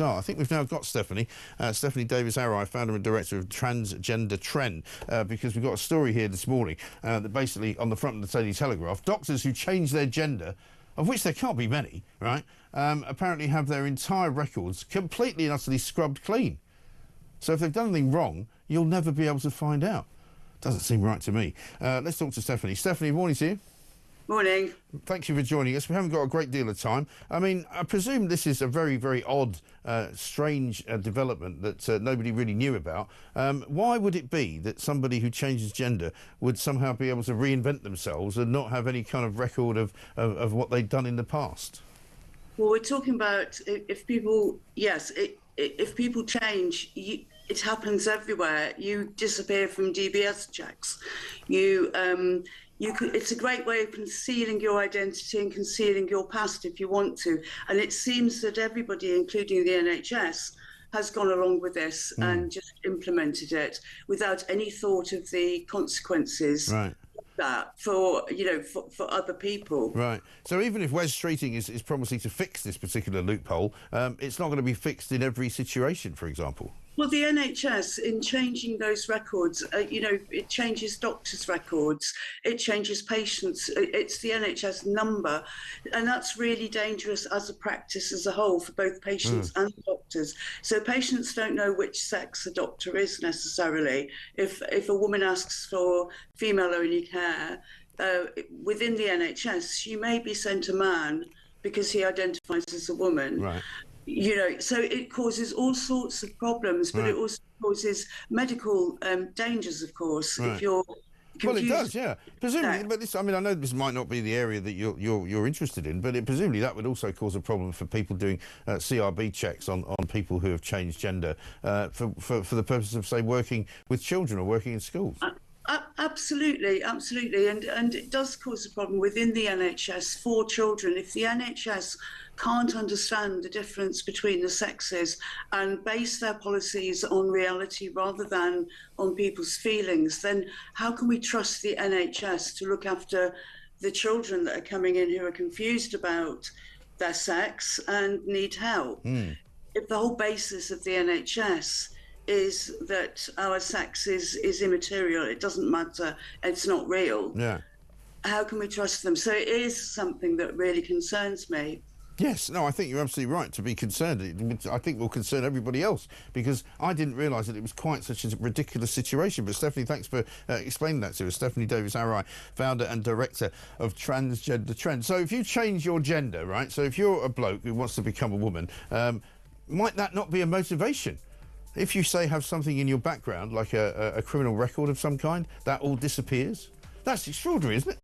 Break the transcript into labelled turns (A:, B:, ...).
A: I think we've now got Stephanie Davies-Arai, founder and director of Transgender Trend, because we've got a story here this morning that basically on the front of the Daily Telegraph, doctors who change their gender, of which there can't be many, right, apparently have their entire records completely and utterly scrubbed clean. So if they've done anything wrong, you'll never be able to find out. Doesn't seem right to me. Let's talk to Stephanie. Stephanie, morning to you.
B: Morning.
A: Thank you for joining us. We haven't got a great deal of time. I mean, I presume this is a very, very odd, strange development that nobody really knew about. Why would it be that somebody who changes gender would somehow be able to reinvent themselves and not have any kind of record of what they've done in the past?
B: Well, we're talking about if people, yes, if people change, it happens everywhere. You disappear from DBS checks. It's a great way of concealing your identity and concealing your past if you want to. And it seems that everybody, including the NHS, has gone along with this and just implemented it without any thought of the consequences.
A: Right.
B: That for other people.
A: Right. So even if Wes Streeting is promising to fix this particular loophole, it's not going to be fixed in every situation, for example.
B: Well, the NHS, in changing those records, it changes doctors' records, it changes patients, it's the NHS number, and that's really dangerous as a practice as a whole for both patients and doctors. So patients don't know which sex a doctor is necessarily. If a woman asks for female-only care, within the NHS, she may be sent a man because he identifies as a woman.
A: Right.
B: So it causes all sorts of problems, but it also causes medical dangers, of course, if you're confused.
A: Well, it does, yeah. Presumably, but this, I mean, I know this might not be the area that you're interested in, but presumably that would also cause a problem for people doing CRB checks on people who have changed gender for the purpose of, say, working with children or working in schools.
B: Absolutely, absolutely. And it does cause a problem within the NHS for children. If the NHS can't understand the difference between the sexes and base their policies on reality rather than on people's feelings, then how can we trust the NHS to look after the children that are coming in who are confused about their sex and need help? If the whole basis of the NHS is that our sex is immaterial, it doesn't matter, it's not real.
A: Yeah.
B: How can we trust them? So it is something that really concerns me.
A: Yes, no, I think you're absolutely right to be concerned. I think will concern everybody else, because I didn't realise that it was quite such a ridiculous situation. But Stephanie, thanks for explaining that to us. Stephanie Davies-Arai, founder and director of Transgender Trend. So if you change your gender, right, so if you're a bloke who wants to become a woman, might that not be a motivation? If you, say, have something in your background, like a criminal record of some kind, that all disappears? That's extraordinary, isn't it?